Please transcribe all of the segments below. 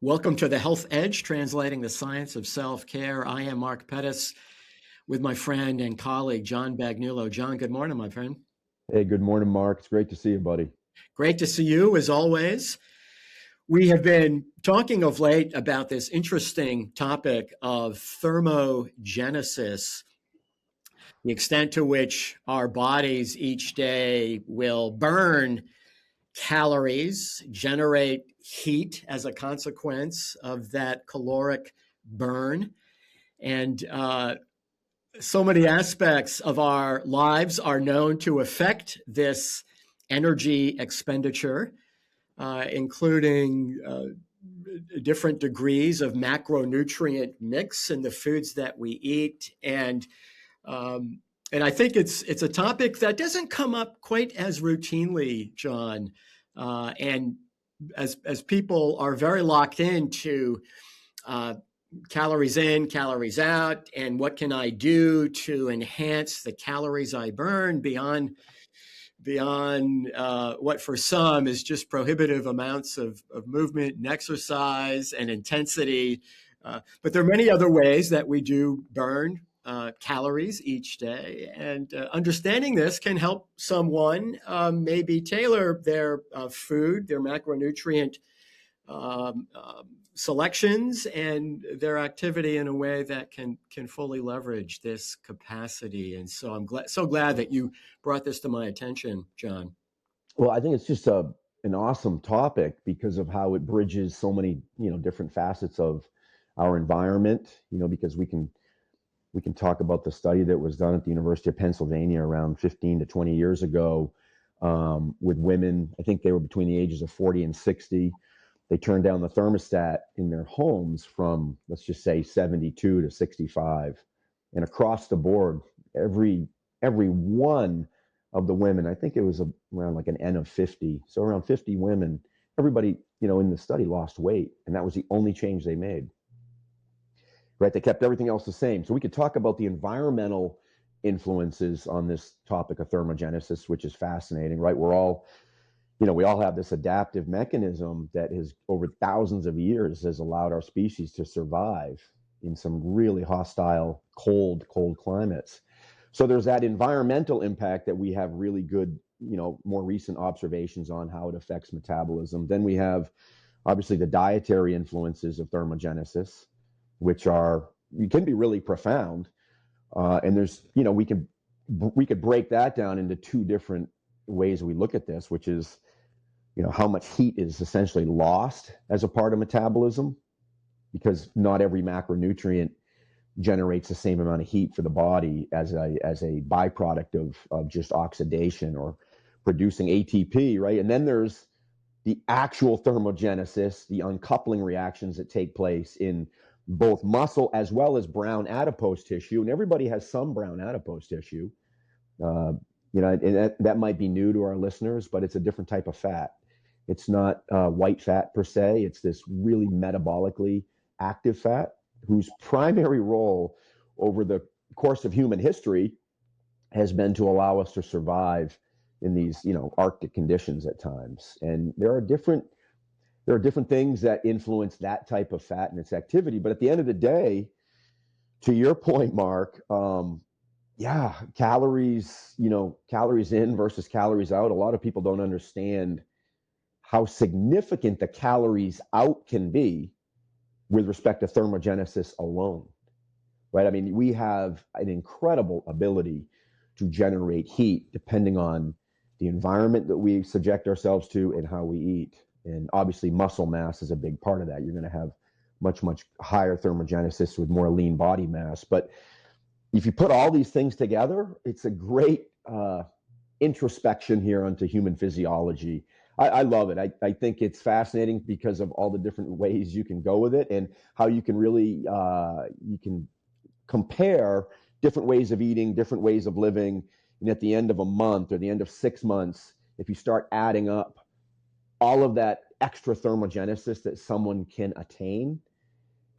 Welcome to the Health Edge, translating the science of self-care. I am Mark Pettis with my friend and colleague, John Bagnulo. John, good morning, my friend. Hey, good morning, Mark. It's great to see you, buddy. Great to see you, as always. We have been talking of late about this interesting topic of thermogenesis, the extent to which our bodies each day will burn calories, generate heat as a consequence of that caloric burn. And so many aspects of our lives are known to affect this energy expenditure, including different degrees of macronutrient mix in the foods that we eat. And I think it's a topic that doesn't come up quite as routinely, John. And as people are very locked into calories in, calories out, and what can I do to enhance the calories I burn beyond what for some is just prohibitive amounts of movement and exercise and intensity. But there are many other ways that we do burn calories each day. And understanding this can help someone maybe tailor their food, their macronutrient selections and their activity in a way that can fully leverage this capacity. And so I'm so glad that you brought this to my attention, John. Well, I think it's just an awesome topic because of how it bridges so many, different facets of our environment, because we can talk about the study that was done at the University of Pennsylvania around 15 to 20 years ago with women. I think they were between the ages of 40 and 60. They turned down the thermostat in their homes from, let's just say, 72 to 65. And across the board, every one of the women, I think it was around like an N of 50. So around 50 women, everybody, in the study lost weight. And that was the only change they made. Right? They kept everything else the same. So we could talk about the environmental influences on this topic of thermogenesis, which is fascinating, right? We all have this adaptive mechanism that has, over thousands of years, has allowed our species to survive in some really hostile, cold climates. So there's that environmental impact that we have really good, more recent observations on how it affects metabolism. Then we have, obviously, the dietary influences of thermogenesis, which can be really profound. And there's, we could break that down into two different ways we look at this, which is, how much heat is essentially lost as a part of metabolism, because not every macronutrient generates the same amount of heat for the body as a byproduct of just oxidation or producing ATP, right? And then there's the actual thermogenesis, the uncoupling reactions that take place in both muscle as well as brown adipose tissue. And everybody has some brown adipose tissue. And that might be new to our listeners, but it's a different type of fat. It's not white fat per se. It's this really metabolically active fat whose primary role over the course of human history has been to allow us to survive in these, Arctic conditions at times. And there are different things that influence that type of fat and its activity. But at the end of the day, to your point, Mark, calories in versus calories out. A lot of people don't understand how significant the calories out can be with respect to thermogenesis alone, right? I mean, we have an incredible ability to generate heat depending on the environment that we subject ourselves to and how we eat. And obviously muscle mass is a big part of that. You're going to have much, much higher thermogenesis with more lean body mass. But if you put all these things together, it's a great introspection here onto human physiology. I love it. I think it's fascinating because of all the different ways you can go with it and how you can really you can compare different ways of eating, different ways of living. And at the end of a month or the end of 6 months, if you start adding up all of that extra thermogenesis that someone can attain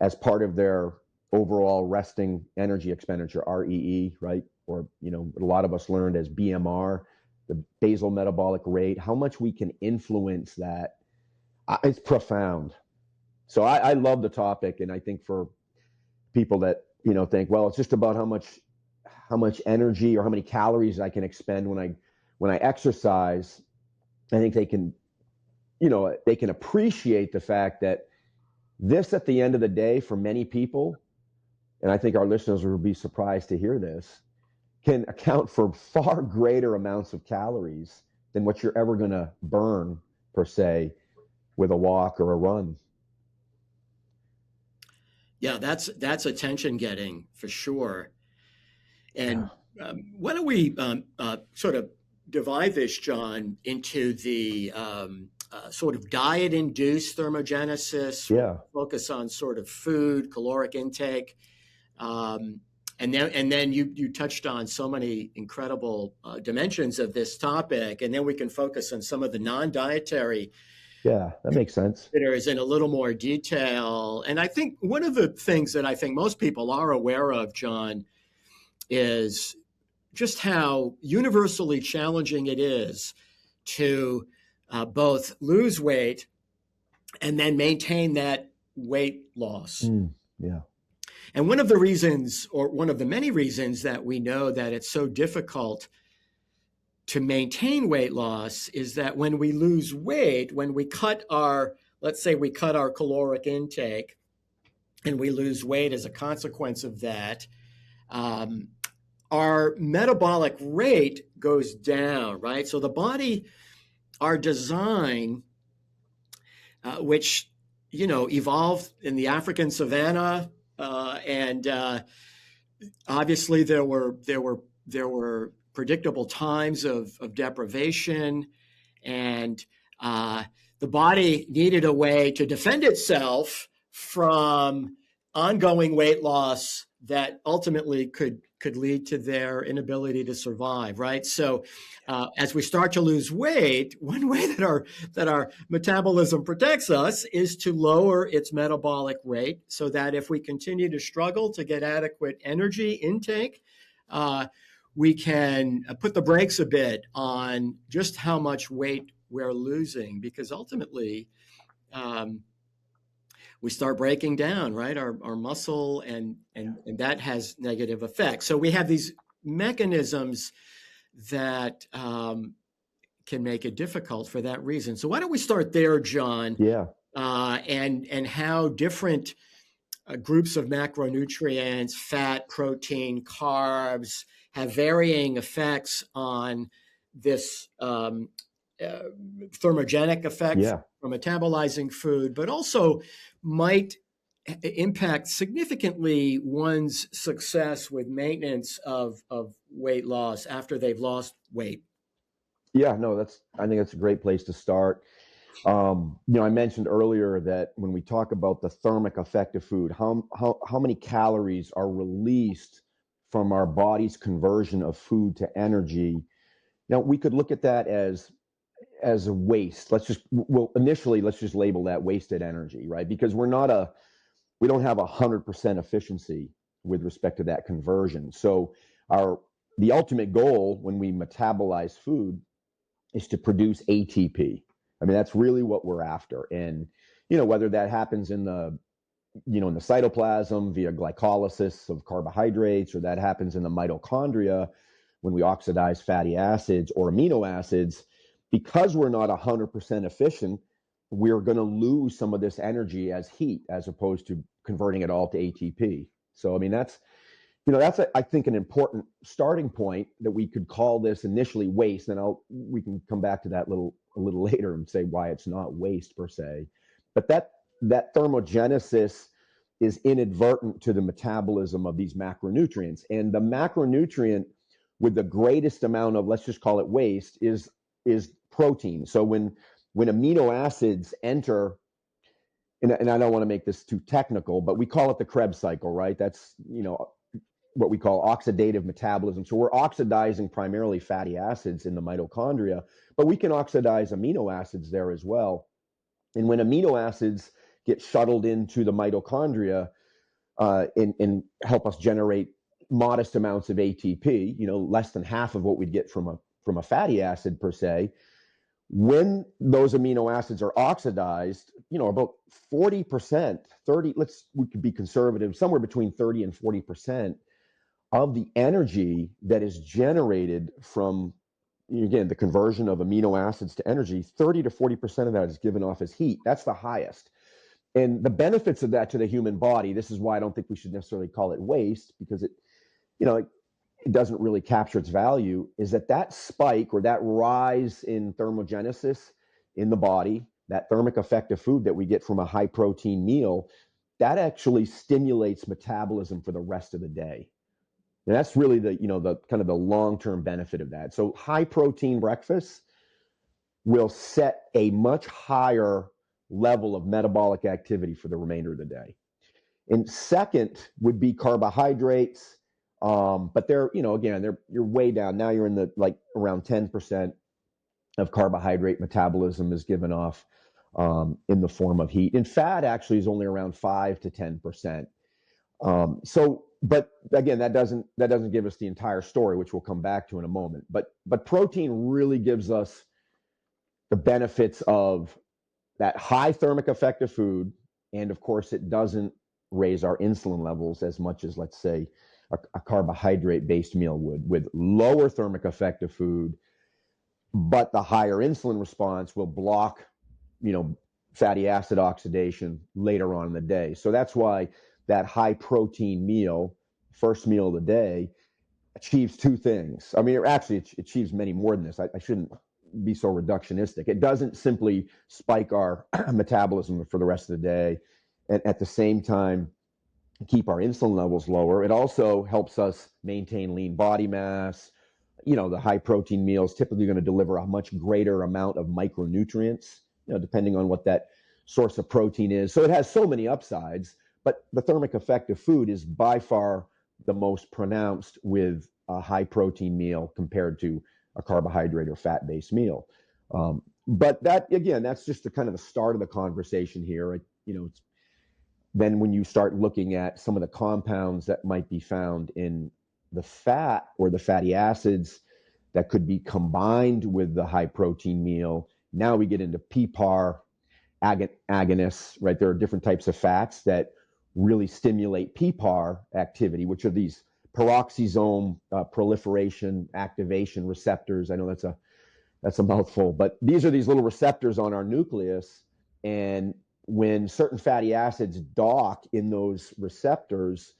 as part of their overall resting energy expenditure, REE, right? Or, a lot of us learned as BMR, the basal metabolic rate, how much we can influence that. It's profound. So I love the topic, and I think for people that think, well, it's just about how much energy or how many calories I can expend when I exercise. I think they can appreciate the fact that this, at the end of the day, for many people, and I think our listeners will be surprised to hear this, can account for far greater amounts of calories than what you're ever going to burn, per se, with a walk or a run. Yeah, that's attention getting for sure. And why don't we sort of divide this, John, into the sort of diet-induced thermogenesis. Yeah. We'll focus on sort of food, caloric intake, and then you touched on so many incredible dimensions of this topic, and then we can focus on some of the non-dietary. Yeah, that makes sense. Is in a little more detail. And I think one of the things that I think most people are aware of, John, is just how universally challenging it is to both lose weight and then maintain that weight loss. Yeah. And one of the reasons, or one of the many reasons, that we know that it's so difficult to maintain weight loss is that when we lose weight, when we let's say we cut our caloric intake and we lose weight as a consequence of that, our metabolic rate goes down, right? So the body, our design, which, evolved in the African savanna, and obviously there were predictable times of deprivation, and the body needed a way to defend itself from ongoing weight loss that ultimately could lead to their inability to survive, right? So as we start to lose weight, one way that our metabolism protects us is to lower its metabolic rate, so that if we continue to struggle to get adequate energy intake, we can put the brakes a bit on just how much weight we're losing, because ultimately we start breaking down, right, our muscle, and that has negative effects. So we have these mechanisms that can make it difficult for that reason. So why don't we start there, John? Yeah. And how different groups of macronutrients, fat, protein, carbs, have varying effects on this thermogenic effect from metabolizing food, but also might impact significantly one's success with maintenance of weight loss after they've lost weight. Yeah, no, I think that's a great place to start. I mentioned earlier that when we talk about the thermic effect of food, how many calories are released from our body's conversion of food to energy. Now, we could look at that as a waste. Let's just label that wasted energy, right? Because we don't have 100% efficiency with respect to that conversion. So the ultimate goal when we metabolize food is to produce ATP. I mean, that's really what we're after. And, whether that happens in the cytoplasm via glycolysis of carbohydrates, or that happens in the mitochondria when we oxidize fatty acids or amino acids, because we're not 100% efficient, we're going to lose some of this energy as heat, as opposed to converting it all to ATP. So, I mean, that's I think an important starting point, that we could call this initially waste. And we can come back to that a little later and say why it's not waste per se. But that thermogenesis is inadvertent to the metabolism of these macronutrients. And the macronutrient with the greatest amount of, let's just call it waste, is protein. So when amino acids enter, and I don't want to make this too technical, but we call it the Krebs cycle, right? That's, what we call oxidative metabolism. So we're oxidizing primarily fatty acids in the mitochondria, but we can oxidize amino acids there as well. And when amino acids get shuttled into the mitochondria and help us generate modest amounts of ATP, less than half of what we'd get from a fatty acid per se, When those amino acids are oxidized, about 40%, 30, we could be conservative, somewhere between 30 and 40% of the energy that is generated from, again, the conversion of amino acids to energy, 30 to 40% of that is given off as heat. That's the highest. And the benefits of that to the human body, this is why I don't think we should necessarily call it waste, because it doesn't really capture its value, is that spike or that rise in thermogenesis in the body, that thermic effect of food that we get from a high protein meal, that actually stimulates metabolism for the rest of the day. And that's really the kind of the long-term benefit of that. So high protein breakfast will set a much higher level of metabolic activity for the remainder of the day. And second would be carbohydrates. But they're, again, you're way down. Now you're in the around 10% of carbohydrate metabolism is given off in the form of heat. And fat actually is only around 5 to 10%. But again, that doesn't give us the entire story, which we'll come back to in a moment. But protein really gives us the benefits of that high thermic effect of food, and of course, it doesn't raise our insulin levels as much as, let's say, a carbohydrate-based meal would, with lower thermic effect of food, but the higher insulin response will block, fatty acid oxidation later on in the day. So that's why that high protein meal, first meal of the day, achieves two things. I mean, actually, it achieves many more than this. I shouldn't be so reductionistic. It doesn't simply spike our metabolism for the rest of the day, and at the same time, keep our insulin levels lower. It also helps us maintain lean body mass. The high protein meal is typically going to deliver a much greater amount of micronutrients, depending on what that source of protein is. So it has so many upsides, but the thermic effect of food is by far the most pronounced with a high protein meal compared to a carbohydrate or fat-based meal. But that, again, that's just the kind of the start of the conversation here. Then when you start looking at some of the compounds that might be found in the fat or the fatty acids that could be combined with the high protein meal, now we get into PPAR agonists, right? There are different types of fats that really stimulate PPAR activity, which are these peroxisome proliferation activation receptors. I know that's a mouthful, but these are these little receptors on our nucleus, and when certain fatty acids dock in those receptors,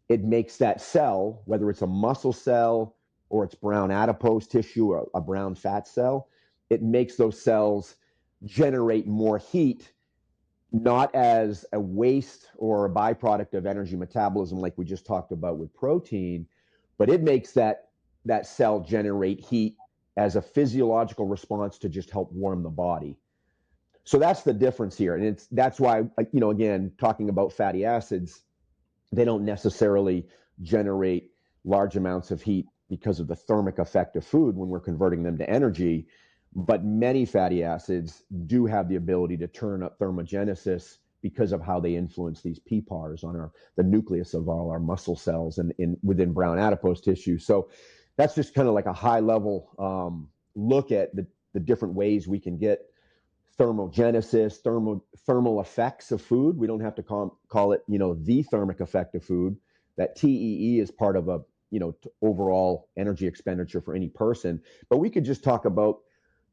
it makes that cell, whether it's a muscle cell or it's brown adipose tissue or a brown fat cell, it makes those cells generate more heat, not as a waste or a byproduct of energy metabolism like we just talked about with protein, but it makes that cell generate heat as a physiological response to just help warm the body. So that's the difference here. And that's why, again, talking about fatty acids, they don't necessarily generate large amounts of heat because of the thermic effect of food when we're converting them to energy. But many fatty acids do have the ability to turn up thermogenesis because of how they influence these PPARs on the nucleus of all our muscle cells and within brown adipose tissue. So that's just kind of like a high level look at the different ways we can get thermogenesis, thermal effects of food. We don't have to call it, the thermic effect of food. That TEE is part of a, overall energy expenditure for any person. But we could just talk about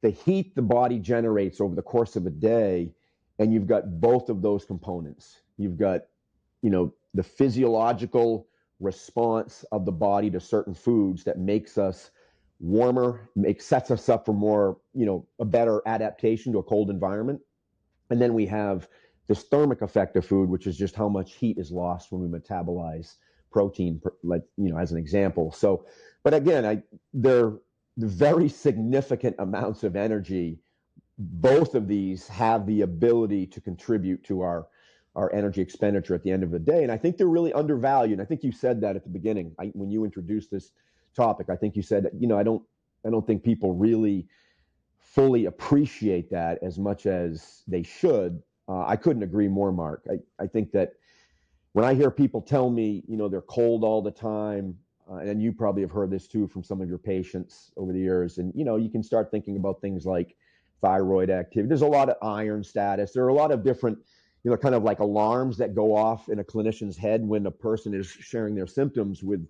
the heat the body generates over the course of a day, and you've got both of those components. You've got, the physiological response of the body to certain foods that makes us warmer, sets us up for more, a better adaptation to a cold environment. And then we have this thermic effect of food, which is just how much heat is lost when we metabolize protein, as an example. So, but again, they're very significant amounts of energy. Both of these have the ability to contribute to our energy expenditure at the end of the day. And I think they're really undervalued. I think you said that at the beginning when you introduced this topic. I think you said, I don't think people really fully appreciate that as much as they should. I couldn't agree more, Mark. I think that when I hear people tell me, they're cold all the time, and you probably have heard this too from some of your patients over the years, and you can start thinking about things like thyroid activity. There's a lot of iron status. There are a lot of different, kind of like alarms that go off in a clinician's head when a person is sharing their symptoms with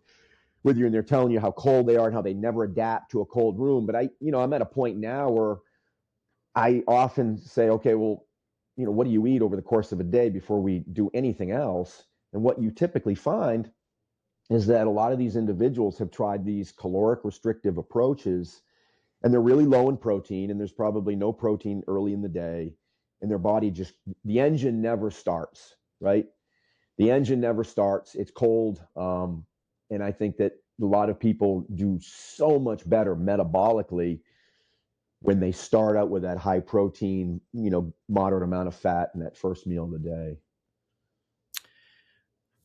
you, and they're telling you how cold they are and how they never adapt to a cold room. But I'm at a point now where I often say, okay, well, what do you eat over the course of a day before we do anything else? And what you typically find is that a lot of these individuals have tried these caloric restrictive approaches, and they're really low in protein, and there's probably no protein early in the day, and their body the engine never starts, right? The engine never starts. It's cold. And I think that a lot of people do so much better metabolically when they start out with that high protein, moderate amount of fat in that first meal of the day.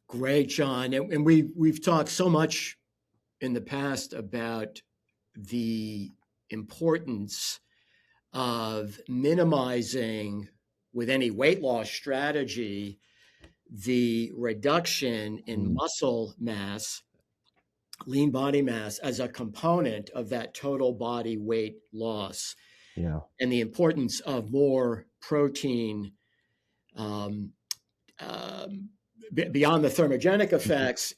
Great, John. And we've talked so much in the past about the importance of minimizing, with any weight loss strategy, the reduction in muscle mass, lean body mass, as a component of that total body weight loss. Yeah. And the importance of more protein, beyond the thermogenic effects,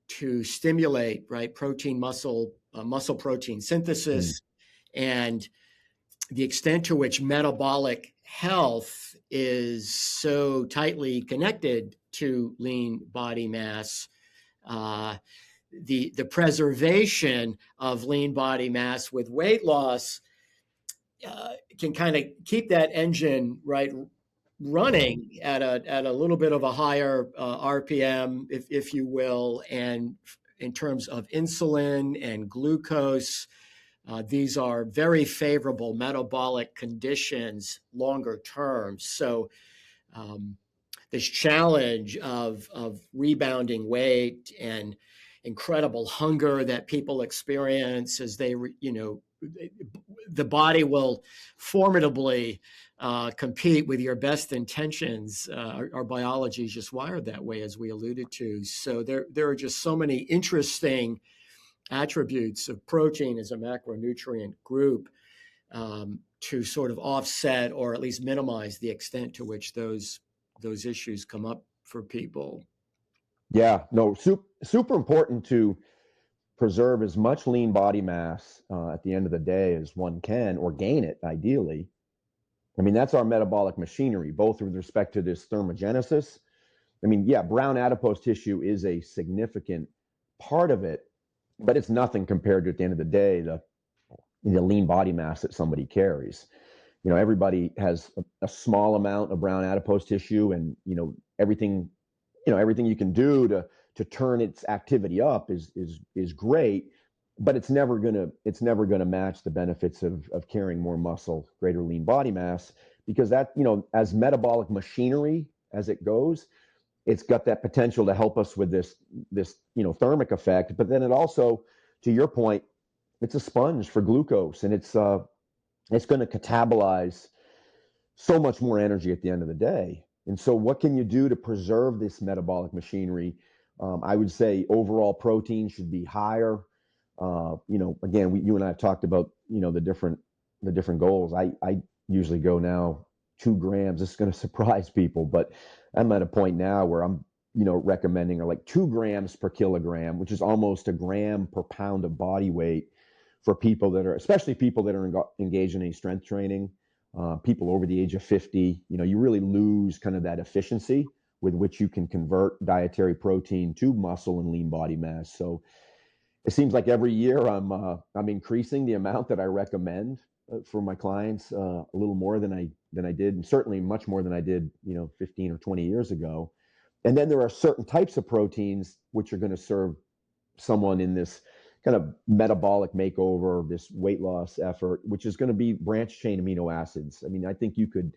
to stimulate, right, protein muscle protein synthesis, and the extent to which metabolic health is so tightly connected to lean body mass. The preservation of lean body mass with weight loss can kind of keep that engine running at a little bit of a higher RPM, if you will, and in terms of insulin and glucose. These are very favorable metabolic conditions longer term. So this challenge of rebounding weight and incredible hunger that people experience as the body will formidably compete with your best intentions. Our biology is just wired that way, as we alluded to. So there are just so many interesting attributes of protein as a macronutrient group to sort of offset or at least minimize the extent to which those issues come up for people. Yeah, no, super important to preserve as much lean body mass at the end of the day as one can, or gain it ideally. I mean, that's our metabolic machinery, both with respect to this thermogenesis. I mean, yeah, brown adipose tissue is a significant part of it, but it's nothing compared to, at the end of the day, the lean body mass that somebody carries. Everybody has a small amount of brown adipose tissue, and everything you can do to turn its activity up is great, but it's never gonna match the benefits of carrying more muscle, greater lean body mass, because that, as metabolic machinery as it goes, it's got that potential to help us with this thermic effect. But then it also, to your point, it's a sponge for glucose, and it's going to catabolize so much more energy at the end of the day. And so what can you do to preserve this metabolic machinery? I would say overall protein should be higher. Again, you and I have talked about, the different goals. I usually go now 2 grams. This is going to surprise people, but I'm at a point now where I'm, recommending like 2 grams per kilogram, which is almost a gram per pound of body weight for people that are, especially people that are engaged in any strength training, people over the age of 50. You really lose kind of that efficiency with which you can convert dietary protein to muscle and lean body mass. So it seems like every year I'm increasing the amount that I recommend for my clients, a little more than I did, and certainly much more than I did, 15 or 20 years ago. And then there are certain types of proteins which are going to serve someone in this kind of metabolic makeover, this weight loss effort, which is going to be branched chain amino acids. I mean, I think you could,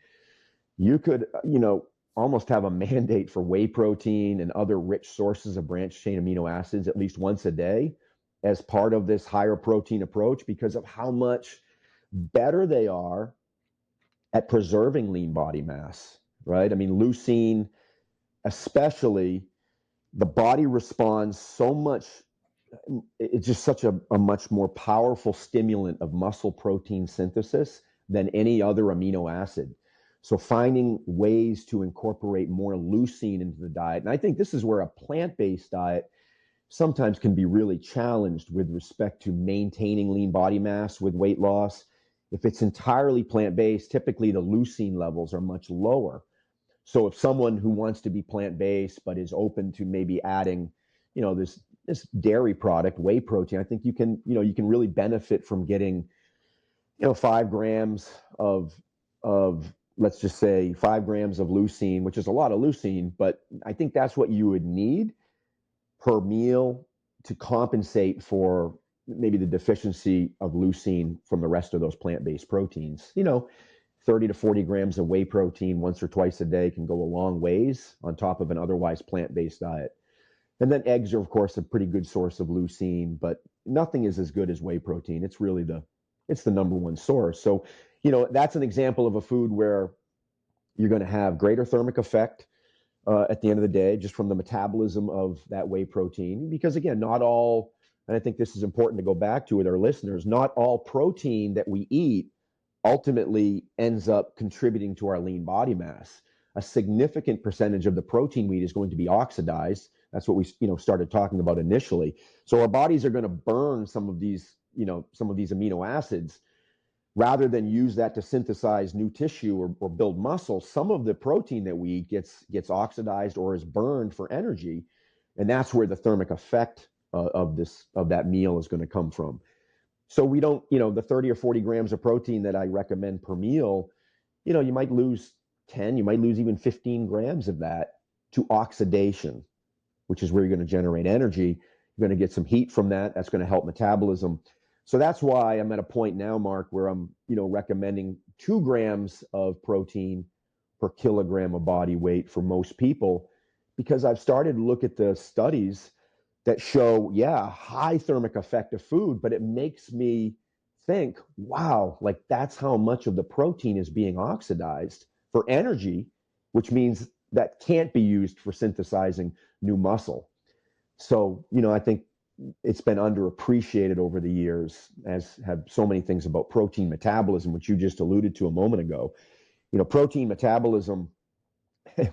almost have a mandate for whey protein and other rich sources of branched chain amino acids at least once a day as part of this higher protein approach, because of how much better they are at preserving lean body mass, right? I mean, leucine, especially, the body responds so much. It's just such a much more powerful stimulant of muscle protein synthesis than any other amino acid. So finding ways to incorporate more leucine into the diet. And I think this is where a plant-based diet sometimes can be really challenged with respect to maintaining lean body mass with weight loss. If it's entirely plant-based, typically the leucine levels are much lower. So if someone who wants to be plant-based but is open to maybe adding, this dairy product, whey protein, I think you can really benefit from getting, 5 grams of let's just say 5 grams of leucine, which is a lot of leucine, but I think that's what you would need per meal to compensate for maybe the deficiency of leucine from the rest of those plant-based proteins. 30 to 40 grams of whey protein once or twice a day can go a long ways on top of an otherwise plant-based diet. And then eggs are, of course, a pretty good source of leucine, but nothing is as good as whey protein. It's really it's the number one source. So, that's an example of a food where you're going to have greater thermic effect at the end of the day, just from the metabolism of that whey protein. Because again, not all, and I think this is important to go back to with our listeners, not all protein that we eat ultimately ends up contributing to our lean body mass. A significant percentage of the protein we eat is going to be oxidized. That's what we started talking about initially. So our bodies are going to burn some of these amino acids rather than use that to synthesize new tissue or build muscle. Some of the protein that we eat gets oxidized or is burned for energy, and that's where the thermic effect of that meal is going to come from. So we don't, the 30 or 40 grams of protein that I recommend per meal, you might lose 10, you might lose even 15 grams of that to oxidation, which is where you're going to generate energy. You're going to get some heat from that. That's going to help metabolism. So that's why I'm at a point now, Mark, where I'm, recommending 2 grams of protein per kilogram of body weight for most people, because I've started to look at the studies that show, high thermic effect of food, but it makes me think, wow, like that's how much of the protein is being oxidized for energy, which means that can't be used for synthesizing new muscle. So, I think it's been underappreciated over the years, as have so many things about protein metabolism, which you just alluded to a moment ago. Protein metabolism,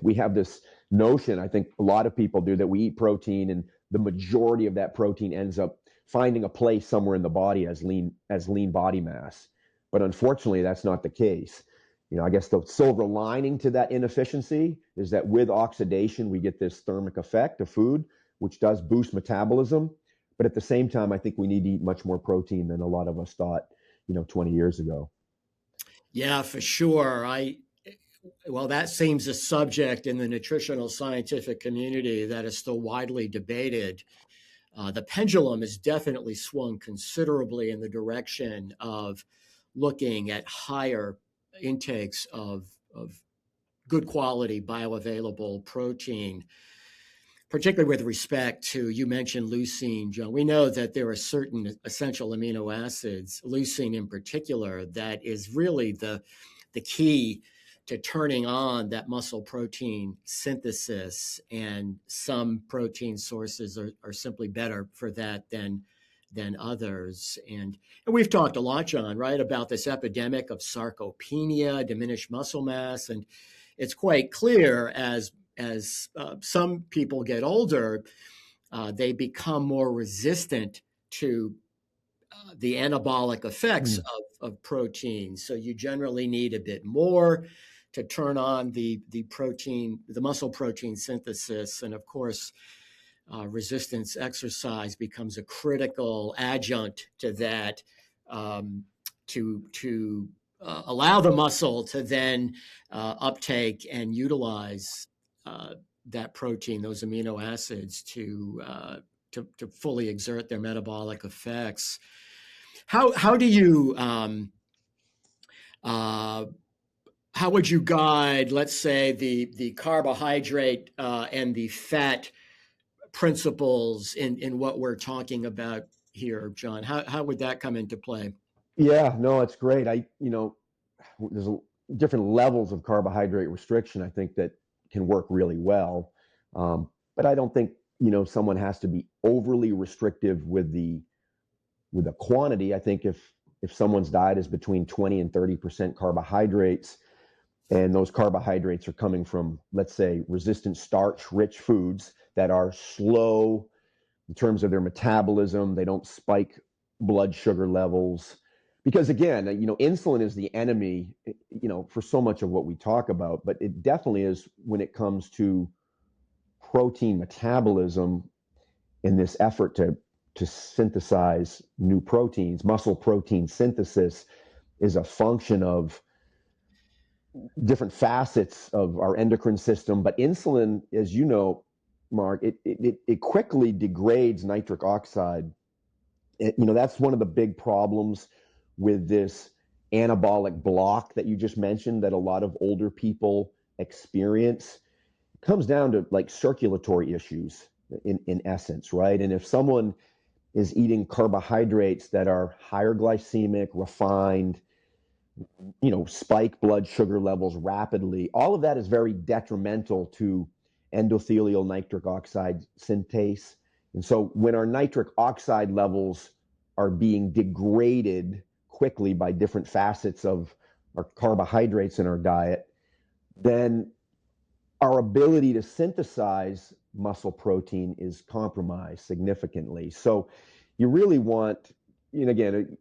we have this notion, I think a lot of people do, that we eat protein and the majority of that protein ends up finding a place somewhere in the body as lean body mass. But unfortunately, that's not the case. I guess the silver lining to that inefficiency is that with oxidation, we get this thermic effect of food, which does boost metabolism. But at the same time, I think we need to eat much more protein than a lot of us thought, 20 years ago. Yeah, for sure. Well, that seems a subject in the nutritional scientific community that is still widely debated. The pendulum has definitely swung considerably in the direction of looking at higher intakes of good quality bioavailable protein, particularly with respect to, you mentioned leucine, John. We know that there are certain essential amino acids, leucine in particular, that is really the key to turning on that muscle protein synthesis, and some protein sources are simply better for that than others. And we've talked a lot, John, right, about this epidemic of sarcopenia, diminished muscle mass, and it's quite clear as some people get older, they become more resistant to the anabolic effects of protein. So you generally need a bit more to turn on the muscle protein synthesis. And of course, resistance exercise becomes a critical adjunct to that, to allow the muscle to then uptake and utilize that protein, those amino acids, to fully exert their metabolic effects. How do you how would you guide, let's say, the carbohydrate and the fat principles in what we're talking about here, John? How would that come into play? Yeah, no, it's great. There's different levels of carbohydrate restriction, I think, that can work really well. But I don't think, someone has to be overly restrictive with the quantity. I think if if someone's diet is between 20 and 30% carbohydrates, and those carbohydrates are coming from, let's say, resistant starch-rich foods that are slow in terms of their metabolism, they don't spike blood sugar levels. Because again, insulin is the enemy, for so much of what we talk about, but it definitely is when it comes to protein metabolism in this effort to synthesize new proteins. Muscle protein synthesis is a function of different facets of our endocrine system, but insulin, as you know, Mark, it quickly degrades nitric oxide. That's one of the big problems with this anabolic block that you just mentioned that a lot of older people experience. It comes down to like circulatory issues in essence, right? And if someone is eating carbohydrates that are higher glycemic, refined, spike blood sugar levels rapidly, all of that is very detrimental to endothelial nitric oxide synthase. And so when our nitric oxide levels are being degraded quickly by different facets of our carbohydrates in our diet, then our ability to synthesize muscle protein is compromised significantly. So you really want, again,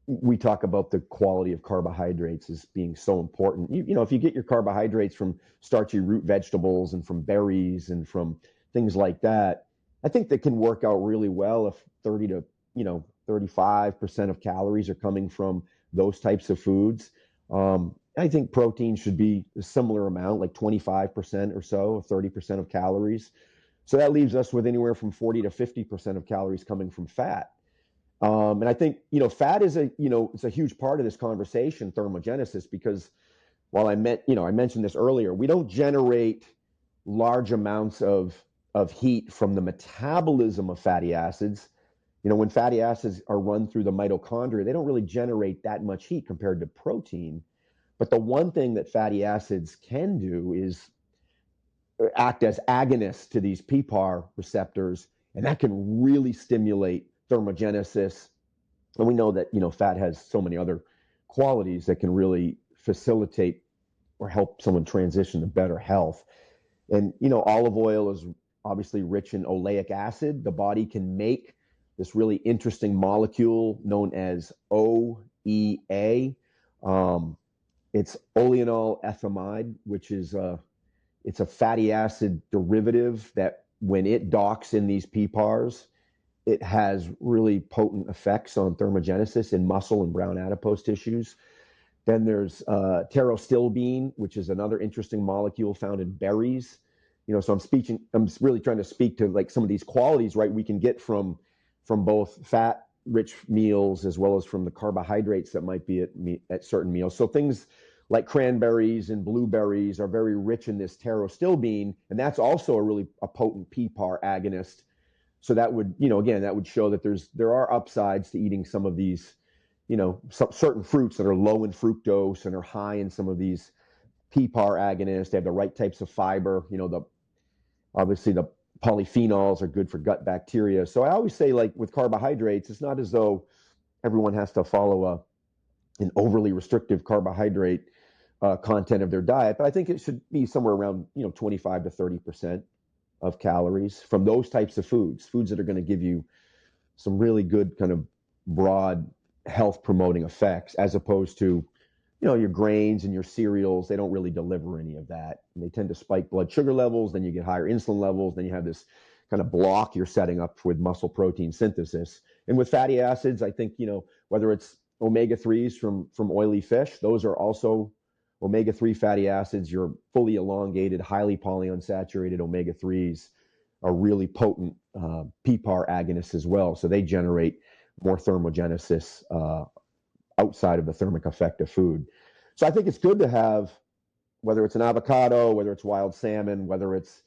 we talk about the quality of carbohydrates as being so important. If you get your carbohydrates from starchy root vegetables and from berries and from things like that, I think that can work out really well if 30 to 35% of calories are coming from those types of foods. I think protein should be a similar amount, like 25% or so, 30% of calories. So that leaves us with anywhere from 40 to 50% of calories coming from fat. And I think, fat is it's a huge part of this conversation, thermogenesis, because while I mentioned this earlier, we don't generate large amounts of heat from the metabolism of fatty acids. When fatty acids are run through the mitochondria, they don't really generate that much heat compared to protein. But the one thing that fatty acids can do is act as agonists to these PPAR receptors, and that can really stimulate thermogenesis. And we know that, fat has so many other qualities that can really facilitate or help someone transition to better health. And, olive oil is obviously rich in oleic acid. The body can make this really interesting molecule known as OEA. It's oleanol ethamide, which is it's a fatty acid derivative that when it docks in these PPARs, it has really potent effects on thermogenesis in muscle and brown adipose tissues. Then there's pterostilbene, which is another interesting molecule found in berries. So I'm really trying to speak to like some of these qualities, right? We can get from both fat-rich meals as well as from the carbohydrates that might be at certain meals. So things like cranberries and blueberries are very rich in this pterostilbene, and that's also a potent PPAR agonist. So that would, again, that would show that there are upsides to eating some of these, some certain fruits that are low in fructose and are high in some of these PPAR agonists. They have the right types of fiber. Obviously the polyphenols are good for gut bacteria. So I always say, like with carbohydrates, it's not as though everyone has to follow an overly restrictive carbohydrate content of their diet, but I think it should be somewhere around 25 to 30% of calories from those types of foods that are going to give you some really good kind of broad health promoting effects, as opposed to your grains and your cereals. They don't really deliver any of that, and they tend to spike blood sugar levels. Then you get higher insulin levels. Then you have this kind of block you're setting up with muscle protein synthesis. And with fatty acids, I think whether it's omega-3s from oily fish, those are also omega-3 fatty acids. Your fully elongated, highly polyunsaturated omega-3s are really potent PPAR agonists as well. So they generate more thermogenesis outside of the thermic effect of food. So I think it's good to have, whether it's an avocado, whether it's wild salmon, whether it's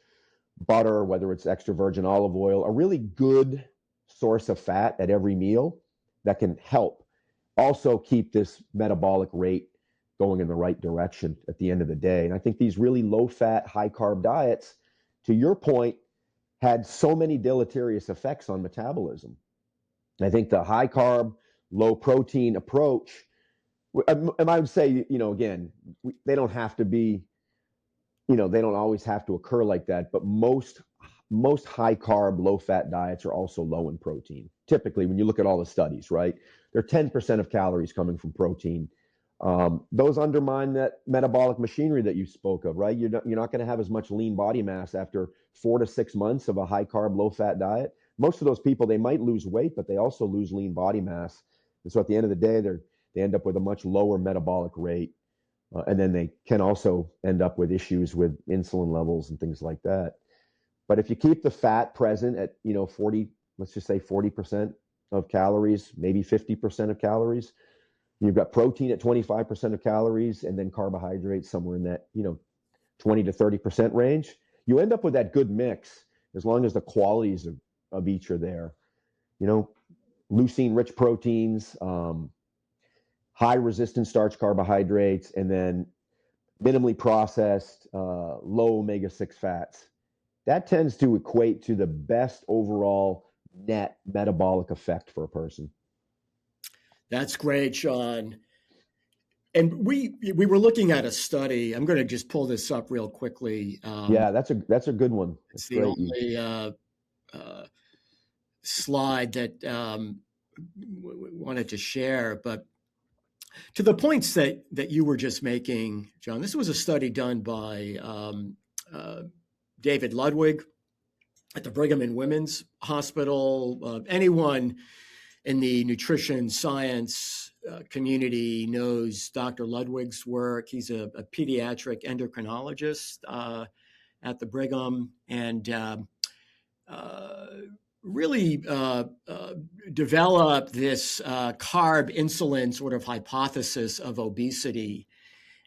butter, whether it's extra virgin olive oil, a really good source of fat at every meal that can help also keep this metabolic rate going in the right direction at the end of the day. And I think these really low-fat, high-carb diets, to your point, had so many deleterious effects on metabolism. I think the high-carb, low protein approach, and I would say, again, they don't have to be, they don't always have to occur like that, but most high carb, low fat diets are also low in protein. Typically, when you look at all the studies, right, they're 10% of calories coming from protein. Those undermine that metabolic machinery that you spoke of, right? You're not going to have as much lean body mass after 4 to 6 months of a high carb, low fat diet. Most of those people, they might lose weight, but they also lose lean body mass. And so at the end of the day, they end up with a much lower metabolic rate. And then they can also end up with issues with insulin levels and things like that. But if you keep the fat present at, 40, let's just say 40% of calories, maybe 50% of calories, you've got protein at 25% of calories, and then carbohydrates somewhere in that, 20 to 30% range, you end up with that good mix as long as the qualities of each are there. Leucine-rich proteins, high resistant starch carbohydrates, and then minimally processed, low omega-6 fats. That tends to equate to the best overall net metabolic effect for a person. That's great, Sean. And we were looking at a study. I'm going to just pull this up real quickly. Yeah, that's a good one. It's the only slide that wanted to share. But to the points that you were just making, John, this was a study done by David Ludwig at the Brigham and Women's Hospital. Anyone in the nutrition science community knows Dr. Ludwig's work. He's a pediatric endocrinologist at the Brigham, and really developed this carb insulin sort of hypothesis of obesity.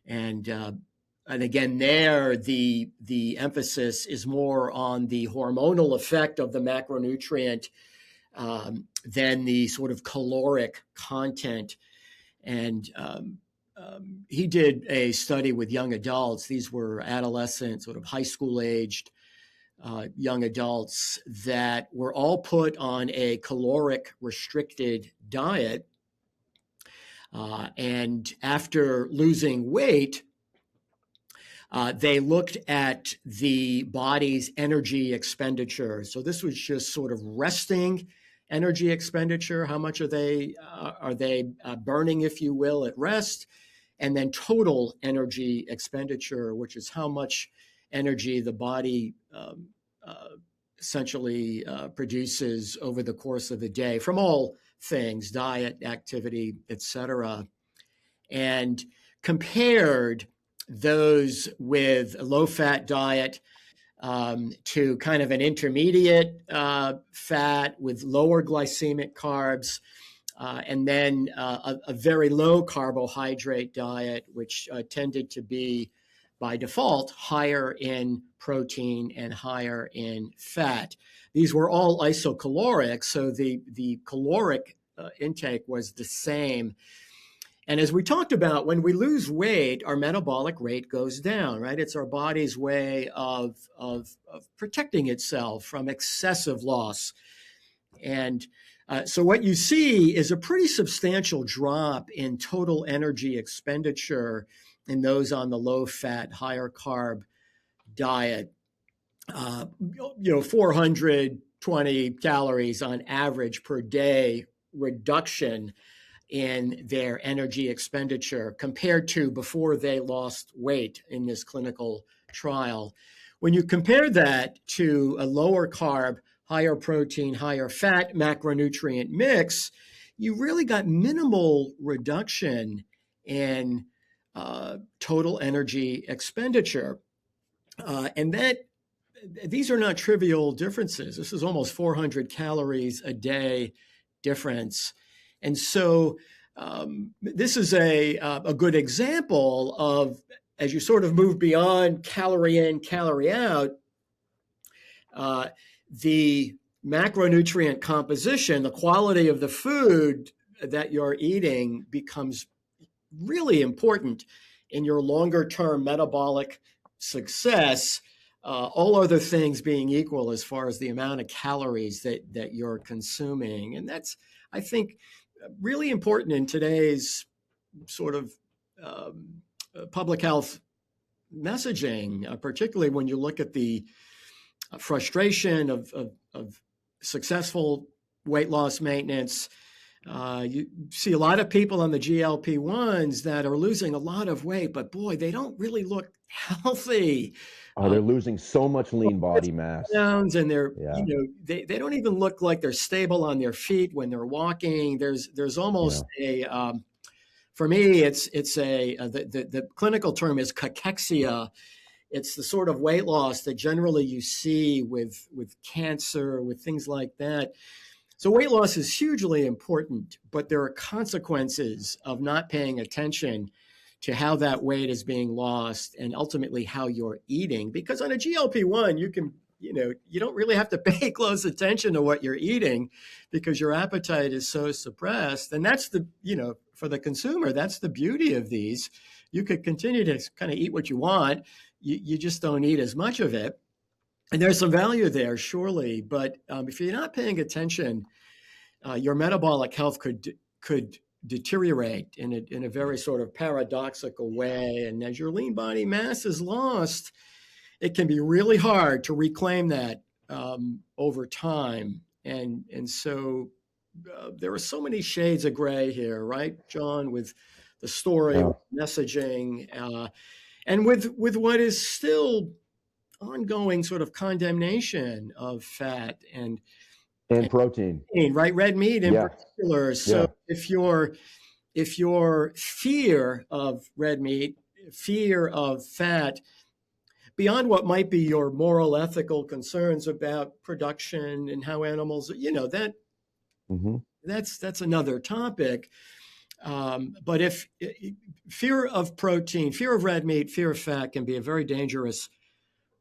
And again, there the emphasis is more on the hormonal effect of the macronutrient than the sort of caloric content. And he did a study with young adults. These were adolescent, sort of high school aged young adults that were all put on a caloric restricted diet. And after losing weight, they looked at the body's energy expenditure. So this was just sort of resting energy expenditure. How much are they burning, if you will, at rest? And then total energy expenditure, which is how much energy the body essentially produces over the course of the day from all things, diet, activity, etc., and compared those with a low-fat diet to kind of an intermediate fat with lower glycemic carbs, and then a very low carbohydrate diet, which tended to be by default higher in protein and higher in fat. These were all isocaloric, so the caloric intake was the same. And as we talked about, when we lose weight, our metabolic rate goes down, right? It's our body's way of protecting itself from excessive loss. And so what you see is a pretty substantial drop in total energy expenditure in those on the low-fat, higher-carb diet. 420 calories on average per day reduction in their energy expenditure compared to before they lost weight in this clinical trial. When you compare that to a lower carb, higher protein, higher fat macronutrient mix, you really got minimal reduction in total energy expenditure. And these are not trivial differences. This is almost 400 calories a day difference. And so this is a good example of, as you sort of move beyond calorie in, calorie out, the macronutrient composition, the quality of the food that you're eating becomes really important in your longer term metabolic success, all other things being equal as far as the amount of calories that you're consuming. And that's, I think, really important in today's sort of public health messaging, particularly when you look at the frustration of successful weight loss maintenance. You see a lot of people on the GLP-1s that are losing a lot of weight, but boy, they don't really look healthy. They're losing so much lean body mass. And they're, Yeah. they don't even look like they're stable on their feet when they're walking. There's almost for me, the clinical term is cachexia. It's the sort of weight loss that generally you see with cancer, with things like that. So weight loss is hugely important, but there are consequences of not paying attention to how that weight is being lost and ultimately how you're eating. Because on a GLP-1, you don't really have to pay close attention to what you're eating because your appetite is so suppressed. And that's for the consumer, that's the beauty of these. You could continue to kind of eat what you want. You just don't eat as much of it. And there's some value there, surely. But if you're not paying attention, your metabolic health could deteriorate in a very sort of paradoxical way. And as your lean body mass is lost, it can be really hard to reclaim that over time. And so there are so many shades of gray here, right, John, with the story, with messaging, and with what is still ongoing sort of condemnation of fat and protein, right? Red meat in particular. So if your fear of red meat, fear of fat, beyond what might be your moral, ethical concerns about production and how animals, that's another topic. But if fear of protein, fear of red meat, fear of fat can be a very dangerous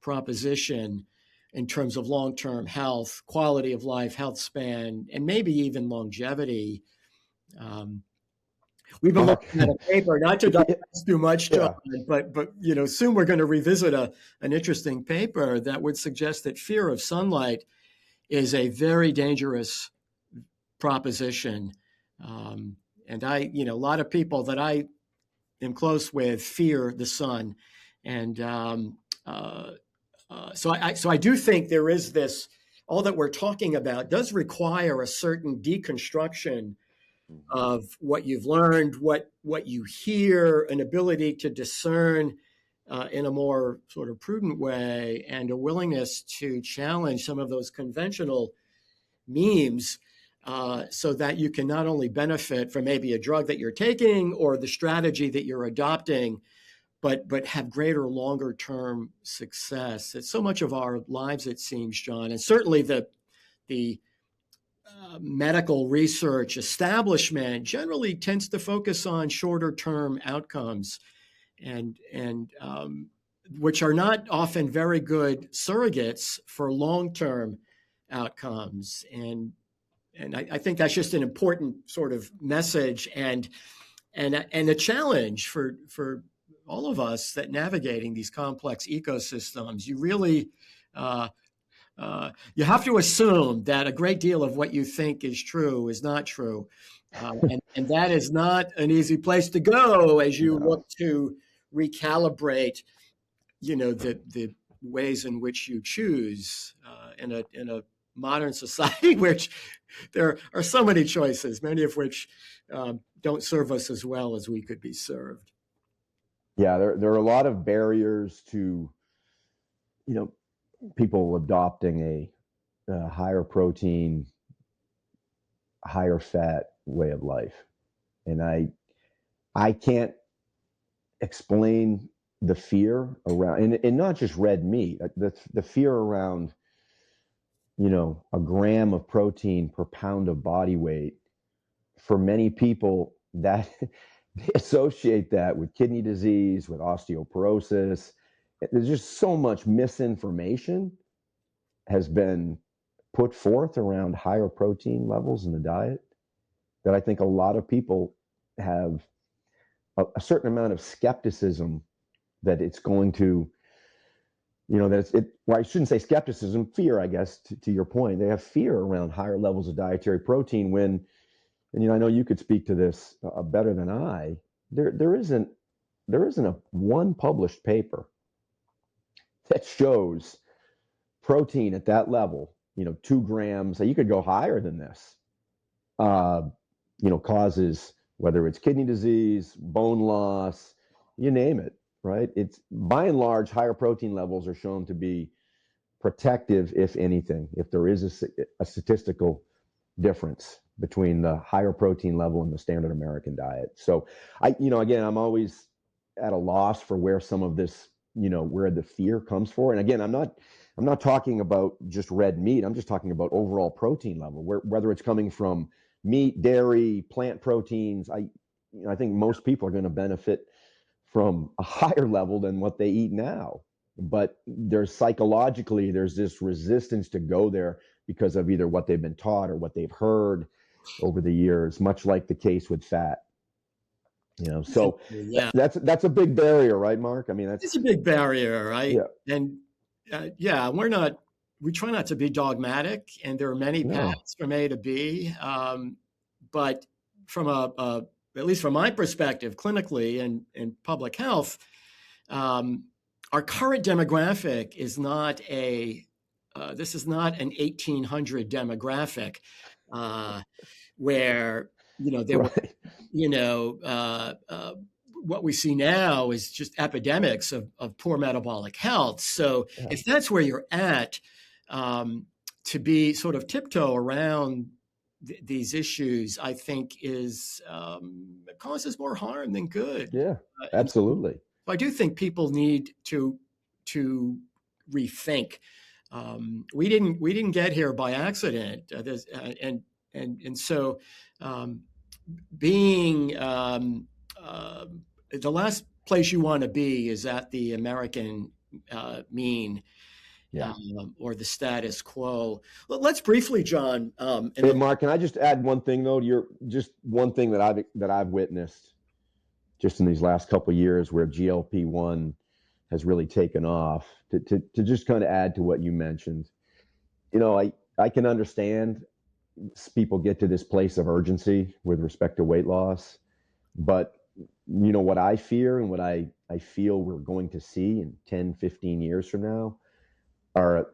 proposition in terms of long-term health, quality of life, health span, and maybe even longevity. We've been looking at a paper, not to digress too much, John, but soon we're going to revisit an interesting paper that would suggest that fear of sunlight is a very dangerous proposition. And a lot of people that I am close with fear the sun, and so I do think there is this. All that we're talking about does require a certain deconstruction of what you've learned, what you hear, an ability to discern in a more sort of prudent way, and a willingness to challenge some of those conventional memes so that you can not only benefit from maybe a drug that you're taking or the strategy that you're adopting, but have greater, longer term success. It's so much of our lives, it seems, John, and certainly the medical research establishment generally tends to focus on shorter term outcomes, and which are not often very good surrogates for long term outcomes. And I think that's just an important sort of message and a challenge for all of us that navigating these complex ecosystems. You really you have to assume that a great deal of what you think is true is not true, and that is not an easy place to go as you look to recalibrate, the ways in which you choose in a modern society, which there are so many choices, many of which don't serve us as well as we could be served. Yeah, there are a lot of barriers to, people adopting a higher protein, higher fat way of life. And I can't explain the fear around, and not just red meat, the fear around, a gram of protein per pound of body weight. For many people, that they associate that with kidney disease, with osteoporosis. There's just so much misinformation has been put forth around higher protein levels in the diet that I think a lot of people have a certain amount of skepticism that it's going to, well, I shouldn't say skepticism, fear, I guess, to your point. They have fear around higher levels of dietary protein when and I know you could speak to this better than I. There isn't a one published paper that shows protein at that level, 2 grams. You could go higher than this. Causes, whether it's kidney disease, bone loss, you name it, right? It's by and large, higher protein levels are shown to be protective, if anything, if there is a statistical difference between the higher protein level and the standard American diet. So again, I'm always at a loss for where some of this, where the fear comes for. And again, I'm not talking about just red meat. I'm just talking about overall protein level, whether it's coming from meat, dairy, plant proteins. I think most people are going to benefit from a higher level than what they eat now. But there's this resistance to go there because of either what they've been taught or what they've heard over the years, much like the case with fat. So Yeah, that's a big barrier, right, Mark? I mean, it's a big barrier, right? Yeah. And we try not to be dogmatic, and there are many paths from A to B. But from at least from my perspective, clinically and in public health, our current demographic is not this is not an 1800 demographic where there right. were what we see now is just epidemics of poor metabolic health. So if that's where you're at, to be sort of tiptoe around these issues, I think causes more harm than good. Yeah, absolutely. I do think people need to rethink. We didn't get here by accident, and so being the last place you want to be is at the American mean. Or the status quo. Let's briefly, John. Hey, Mark, can I just add one thing though? Just one thing that I've witnessed just in these last couple of years where GLP-1 has really taken off. To just kind of add to what you mentioned, I can understand people get to this place of urgency with respect to weight loss, but what I fear and what I feel we're going to see in 10, 15 years from now are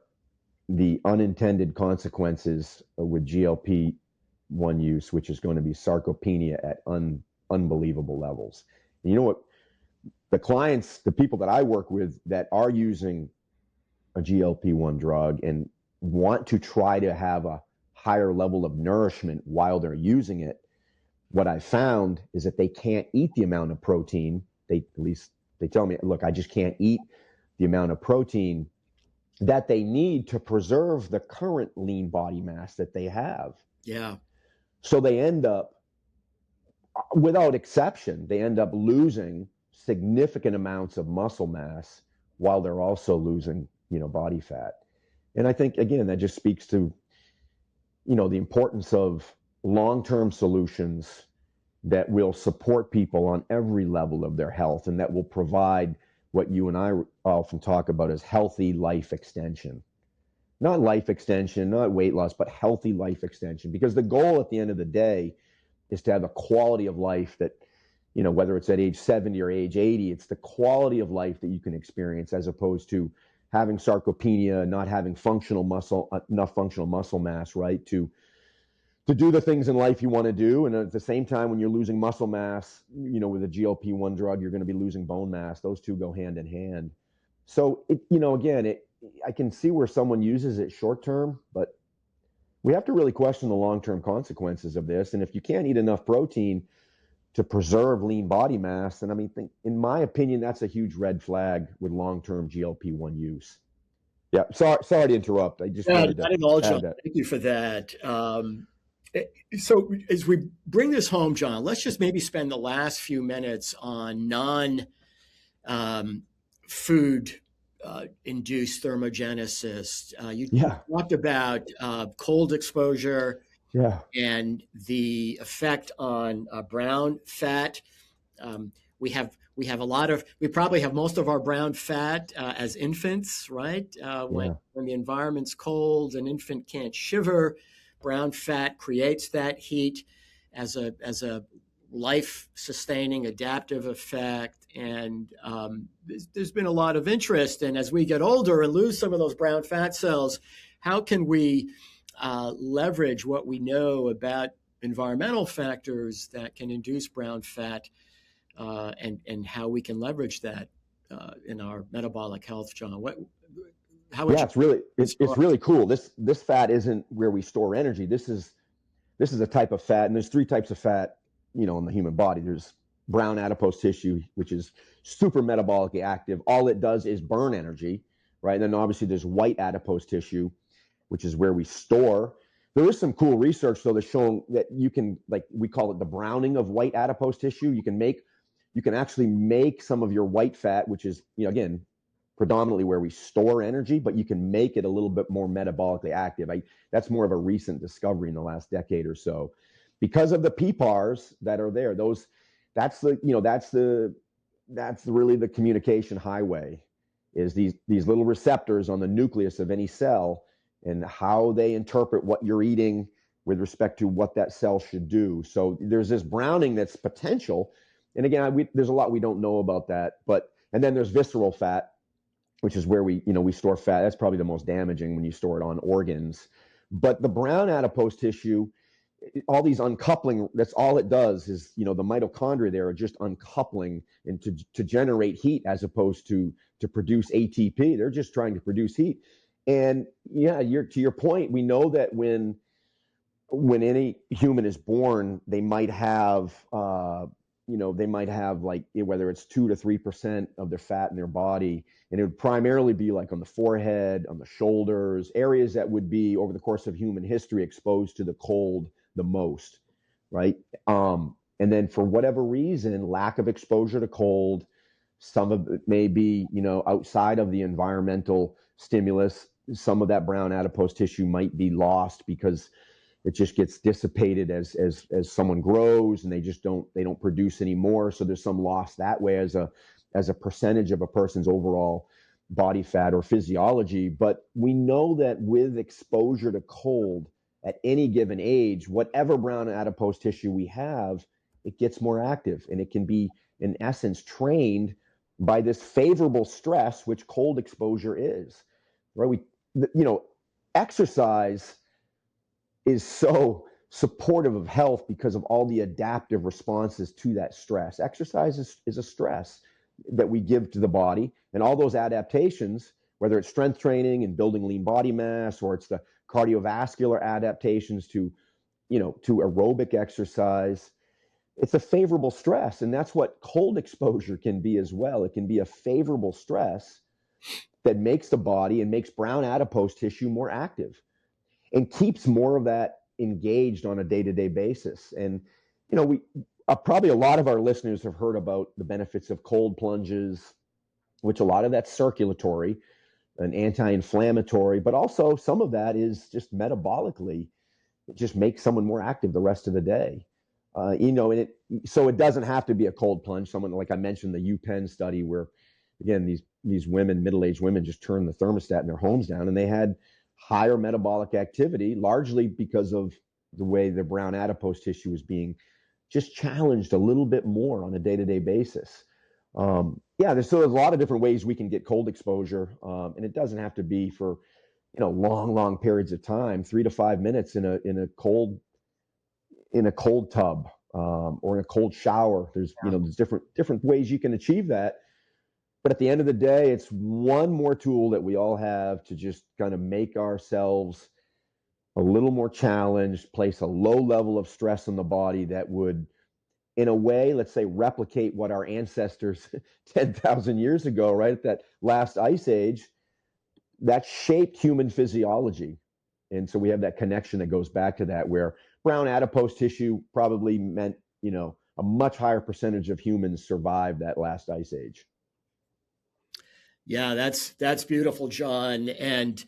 the unintended consequences with GLP-1 use, which is going to be sarcopenia at unbelievable levels. And you know what? The people that I work with that are using a GLP-1 drug and want to try to have a higher level of nourishment while they're using it, what I found is that they can't eat the amount of protein. At least they tell me, look, I just can't eat the amount of protein that they need to preserve the current lean body mass that they have. Yeah. So they end up, without exception, losing significant amounts of muscle mass while they're also losing, body fat. And I think, again, that just speaks to, the importance of long-term solutions that will support people on every level of their health and that will provide what you and I often talk about as healthy life extension. Not life extension, not weight loss, but healthy life extension. Because the goal at the end of the day is to have a quality of life that, whether it's at age 70 or age 80, it's the quality of life that you can experience as opposed to having sarcopenia, not having enough functional muscle mass, right? To do the things in life you want to do. And at the same time, when you're losing muscle mass, with a GLP-1 drug, you're going to be losing bone mass. Those two go hand in hand. So, I can see where someone uses it short term, but we have to really question the long-term consequences of this. And if you can't eat enough protein to preserve lean body mass, then in my opinion, that's a huge red flag with long-term GLP-1 use. Yeah, sorry to interrupt. I just wanted to add that. Thank you for that. So as we bring this home, John, let's just maybe spend the last few minutes on non-food induced thermogenesis. You talked about cold exposure and the effect on brown fat. We probably have most of our brown fat as infants, right? When the environment's cold, an infant can't shiver. Brown fat creates that heat. as a life-sustaining adaptive effect. And there's been a lot of interest. And as we get older and lose some of those brown fat cells, how can we leverage what we know about environmental factors that can induce brown fat, and how we can leverage that in our metabolic health, John? It's really cool. This fat isn't where we store energy. This is a type of fat, and there's three types of fat, in the human body. There's brown adipose tissue, which is super metabolically active. All it does is burn energy, right? And then obviously there's white adipose tissue, which is where we store. There is some cool research though that's showing that you can, like, we call it the browning of white adipose tissue. You can actually make some of your white fat, which is, again, predominantly where we store energy, but you can make it a little bit more metabolically active. That's more of a recent discovery in the last decade or so, because of the PPARs that are there. That's really the communication highway, is these little receptors on the nucleus of any cell, and how they interpret what you're eating with respect to what that cell should do. So there's this browning that's potential. And again, there's a lot we don't know about that. And then there's visceral fat, which is where we store fat. That's probably the most damaging when you store it on organs. But the brown adipose tissue, all these uncoupling, that's all it does is, the mitochondria there are just uncoupling and to generate heat, as opposed to produce ATP. They're just trying to produce heat. And to your point, we know that when any human is born, they might have, like, whether it's 2 to 3% of their fat in their body, and it would primarily be like on the forehead, on the shoulders, areas that would be, over the course of human history, exposed to the cold the most, right? And then for whatever reason, lack of exposure to cold, some of it may be, outside of the environmental stimulus. Some of that brown adipose tissue might be lost because it just gets dissipated as someone grows, and they don't produce anymore. So there's some loss that way as a percentage of a person's overall body fat or physiology. But we know that with exposure to cold at any given age, whatever brown adipose tissue we have, it gets more active, and it can be, in essence, trained by this favorable stress, which cold exposure is, right? Exercise is so supportive of health because of all the adaptive responses to that stress. Exercise is a stress that we give to the body, and all those adaptations, whether it's strength training and building lean body mass, or it's the cardiovascular adaptations to aerobic exercise, it's a favorable stress. And that's what cold exposure can be as well. It can be a favorable stress that makes the body and makes brown adipose tissue more active and keeps more of that engaged on a day-to-day basis. And, probably a lot of our listeners have heard about the benefits of cold plunges, which a lot of that's circulatory and anti-inflammatory, but also some of that is just metabolically, it just makes someone more active the rest of the day. So it doesn't have to be a cold plunge. Someone, like I mentioned, the UPenn study, where, again, these women, middle-aged women, just turned the thermostat in their homes down, and they had higher metabolic activity, largely because of the way the brown adipose tissue is being just challenged a little bit more on a day-to-day basis. There's a lot of different ways we can get cold exposure, and it doesn't have to be for long periods of time. 3 to 5 minutes in a cold tub, or in a cold shower. There's different ways you can achieve that. But at the end of the day, it's one more tool that we all have to just kind of make ourselves a little more challenged, place a low level of stress on the body that would, in a way, let's say, replicate what our ancestors 10,000 years ago, right, at that last ice age, that shaped human physiology. And so we have that connection that goes back to that, where brown adipose tissue probably meant, a much higher percentage of humans survived that last ice age. Yeah, that's beautiful, John. And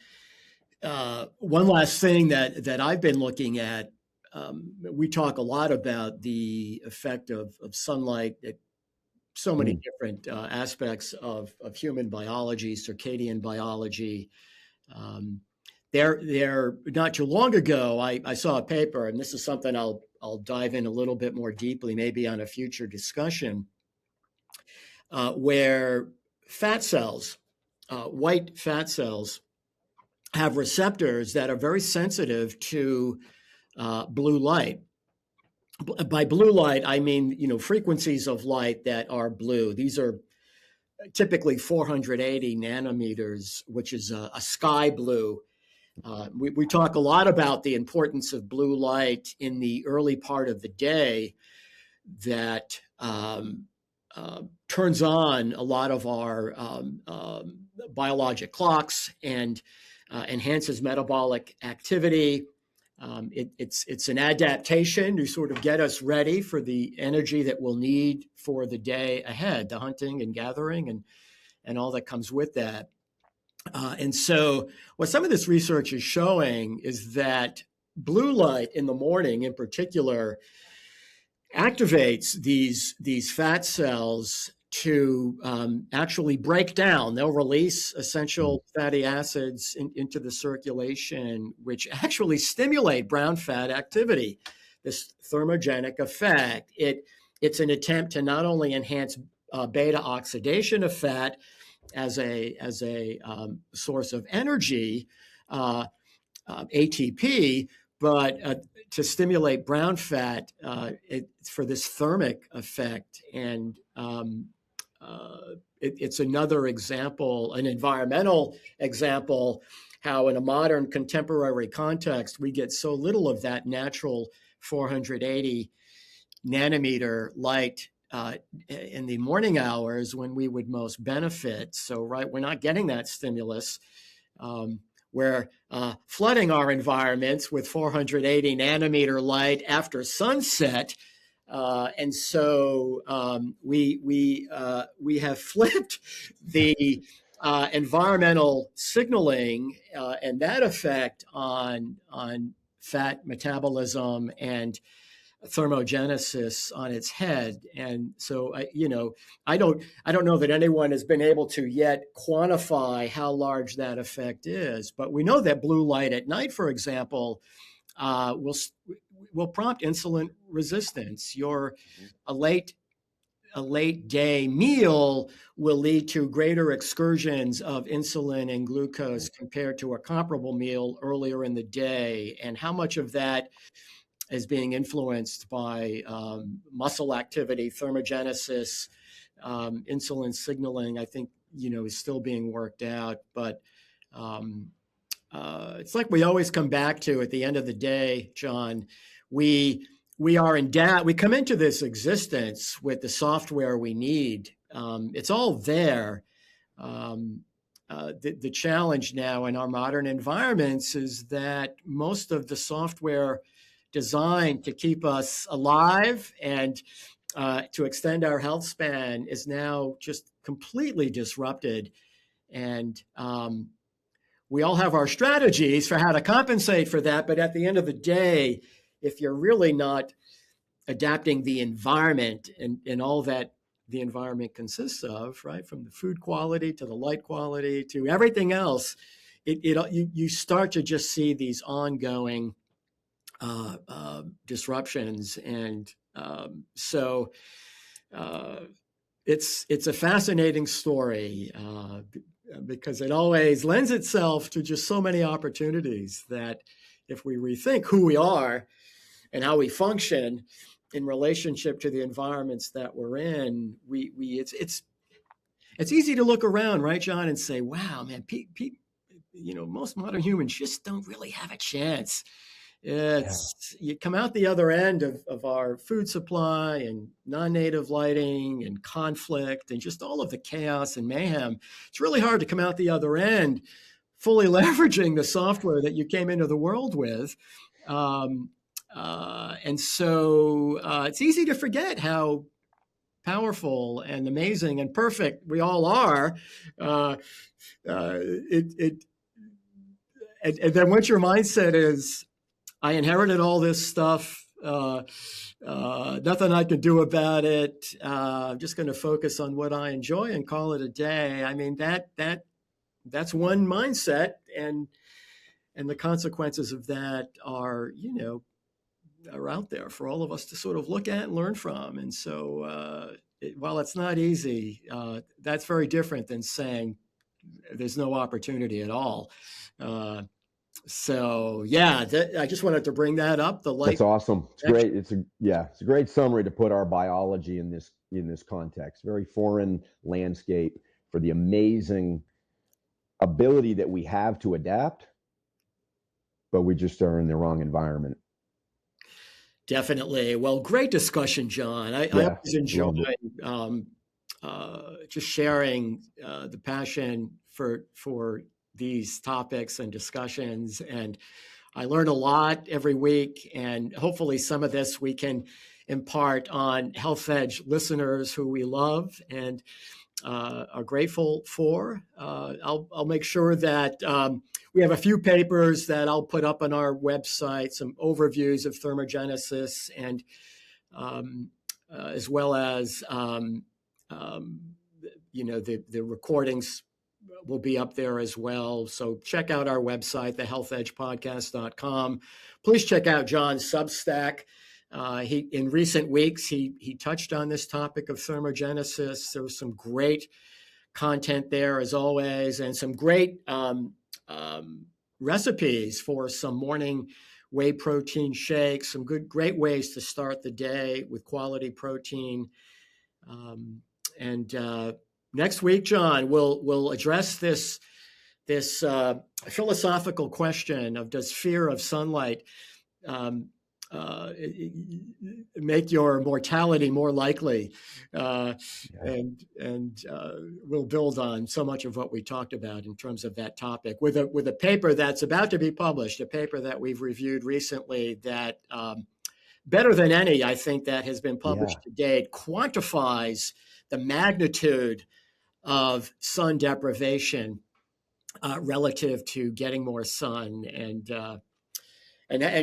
one last thing that I've been looking at, we talk a lot about the effect of sunlight at so many different aspects of human biology, circadian biology. There not too long ago, I saw a paper, and this is something I'll I'll dive in a little bit more deeply, maybe on a future discussion, where fat cells, white fat cells, have receptors that are very sensitive to blue light. By blue light, I mean, frequencies of light that are blue. These are typically 480 nanometers, which is a sky blue. We talk a lot about the importance of blue light in the early part of the day that turns on a lot of our biologic clocks and enhances metabolic activity. It's an adaptation to sort of get us ready for the energy that we'll need for the day ahead, the hunting and gathering and all that comes with that. And so what some of this research is showing is that blue light in the morning in particular activates these fat cells to actually break down. They'll release essential fatty acids into the circulation, which actually stimulate brown fat activity, this thermogenic effect. It's an attempt to not only enhance beta oxidation of fat as a source of energy, ATP, but to stimulate brown fat for this thermic effect. And it's another example, an environmental example, how in a modern contemporary context, we get so little of that natural 480 nanometer light in the morning hours when we would most benefit. So, right, we're not getting that stimulus. We're flooding our environments with 480 nanometer light after sunset. And so we have flipped the environmental signaling and that effect on fat metabolism and thermogenesis on its head. And so I don't know that anyone has been able to yet quantify how large that effect is, but we know that blue light at night, for example, will prompt insulin resistance. A late day meal will lead to greater excursions of insulin and glucose compared to a comparable meal earlier in the day. And how much of that is being influenced by muscle activity, thermogenesis, insulin signaling, I think, is still being worked out. But it's like we always come back to at the end of the day, John, we are in doubt. We come into this existence with the software we need. It's all there. The challenge now in our modern environments is that most of the software designed to keep us alive and to extend our health span is now just completely disrupted. And we all have our strategies for how to compensate for that. But at the end of the day, if you're really not adapting the environment and all that the environment consists of, right, from the food quality to the light quality to everything else, you start to just see these ongoing disruptions. And so it's a fascinating story because it always lends itself to just so many opportunities that if we rethink who we are and how we function in relationship to the environments that we're in, it's easy to look around, right, John, and say, wow, man, most modern humans just don't really have a chance. You come out the other end of our food supply and non-native lighting and conflict and just all of the chaos and mayhem. It's really hard to come out the other end fully leveraging the software that you came into the world with. And so it's easy to forget how powerful and amazing and perfect we all are. And then once your mindset is, I inherited all this stuff, nothing I can do about it, I'm just going to focus on what I enjoy and call it a day. I mean, that's one mindset, and the consequences of that are, are out there for all of us to sort of look at and learn from. And so while it's not easy, that's very different than saying there's no opportunity at all. So yeah, I just wanted to bring that up. That's awesome. It's great. It's a great summary to put our biology in this context. Very foreign landscape for the amazing ability that we have to adapt, but we just are in the wrong environment. Definitely. Well, great discussion, John. I always enjoy just sharing the passion for these topics and discussions. And I learn a lot every week. And hopefully some of this we can impart on Health Edge listeners who we love and are grateful for. I'll make sure that we have a few papers that I'll put up on our website, some overviews of thermogenesis, and as well as the recordings will be up there as well. So check out our website, thehealthedgepodcast.com. Please check out John's Substack. In recent weeks, he touched on this topic of thermogenesis. There was some great content there, as always, and some great recipes for some morning whey protein shakes, some great ways to start the day with quality protein. Next week, John, we'll address this philosophical question of, does fear of sunlight make your mortality more likely? And we'll build on so much of what we talked about in terms of that topic with a paper that's about to be published, a paper that we've reviewed recently that better than any, I think, that has been published to date, quantifies the magnitude of sun deprivation relative to getting more sun and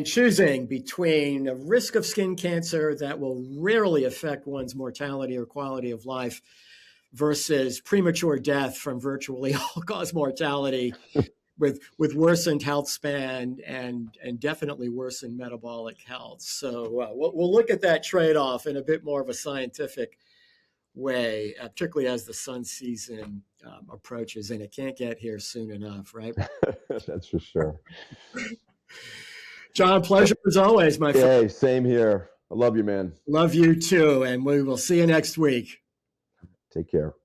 choosing between a risk of skin cancer that will rarely affect one's mortality or quality of life versus premature death from virtually all-cause mortality with worsened health span and definitely worsened metabolic health. So we'll look at that trade-off in a bit more of a scientific way, particularly as the sun season approaches, and it can't get here soon enough, right? That's for sure. John, pleasure as always, my friend. Hey, same here. I love you, man. Love you too, and we will see you next week. Take care.